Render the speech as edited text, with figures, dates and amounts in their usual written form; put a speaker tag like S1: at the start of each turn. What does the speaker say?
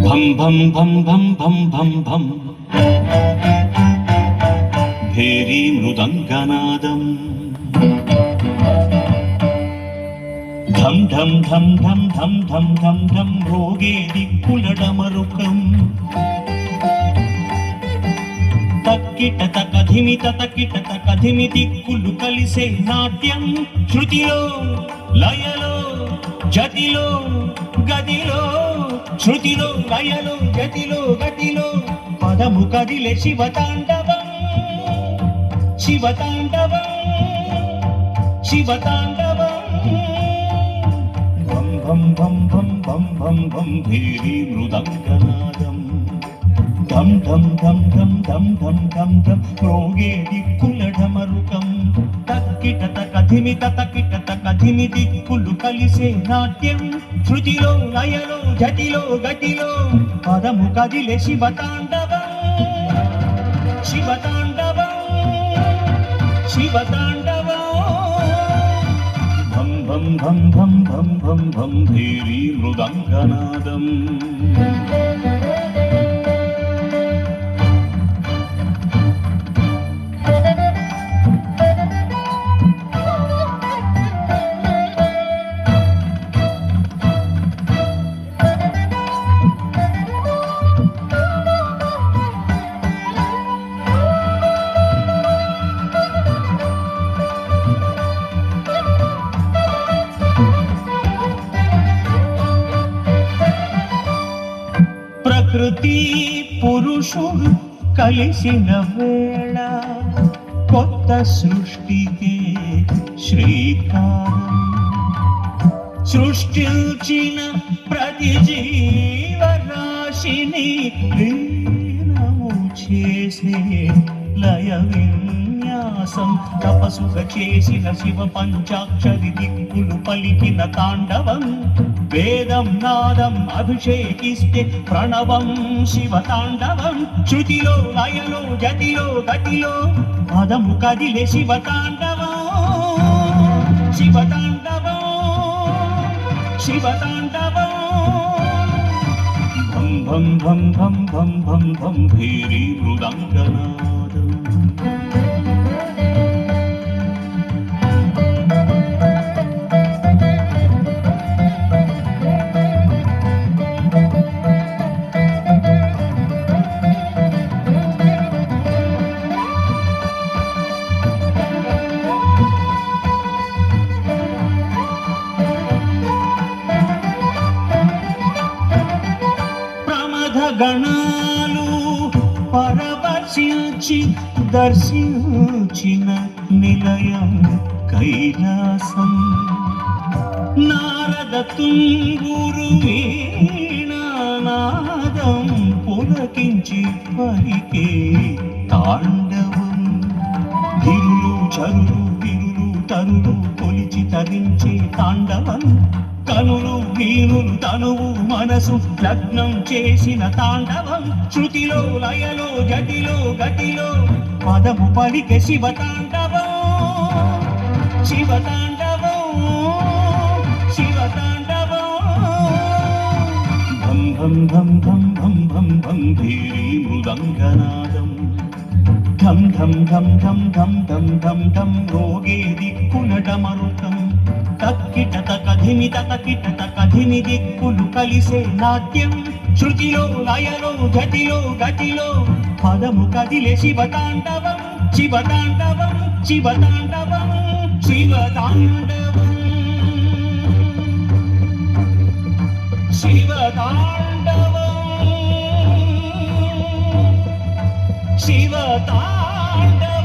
S1: భం భం భం భం భం భం భం భేరీ మృదంగనాదం ఢం ఢం ఢం ఢం ఢం ఢం ఢం ఢం రోగే దిక్కులడమరుకం తక్కిట తకధిమి తకిట తకధిమి దిక్కులు కలిసే నాట్యం శృతిలో లయలో జతిలో గదిలో శృతిలో లయలో జతిలో గతిలో పదము కదిలే శివతాండవం శివతాండవం శివతాండవం భం భం భం భం భం భం భం భేరీ మృదంగనాదం ఢం ఢం ఢం ఢం ఢం ఢం ఢం ఢం రోగే దిక్కులడమరుకం తక్కిట తకధిమి తకిట తకధిమి దిక్కులు కలిసే నాట్యం శృతిలో లయలో జతిలో గతిలో పదము కదిలే శివతాండవం శివతాండవం శివతాండవం భం భం భం భం భం భం భం భేరీ మృదంగనాదం ప్రకృతి పురుషుడు కలిసిన వేళ కొత్త సృష్టికి శ్రీకారం సృష్టించిన ప్రతి జీవరాశిని లీనము చేసే లయ విన్యాసం తపసుగా చేసిన శివ పంచాక్షరి దిక్కులు పలికిన తాండవం వేదం నాదం అభిషేకిస్తే ప్రణవం శివతాండవం శృతిలో లయలో జతిలో గతిలో పదము కదిలే శివతాండవం శివతాండవం శివతాండవం భం భం భం భం భం భం భం భేరీ మృదంగనాదం గణాలు పరవశించి దర్శించిన నిలయం కైలాసం నారద తుంగురు వీణానాదం పులకించి పలికే తాండవం గిరులు చరులు గిరులు తరులు కొలిచి తరించే తాండవం కనులు వీణులు తనువు మనసు లగ్నం చేసిన తాండవం శృతిలో లయలో జతిలో గతిలో పదము పలికే శివతాండవం శివతాండవం శివతాండవం భం భం భం భం భం భం భం భేరీ మృదంగనాదం ఢం ఢం ఢం ఢం ఢం ఢం ఢం ఢం రోగే దిక్కులడమరుకం తక్కిట తకధిమి తకిట తకధిమి దిక్కులు కలిసే నాట్యం శృతిలో లయలో జతిలో గతిలో పదము కదిలే శివతాండవం శివతాండవం శివతాండవం శివతాండవం శివతాండవం శివతాండవం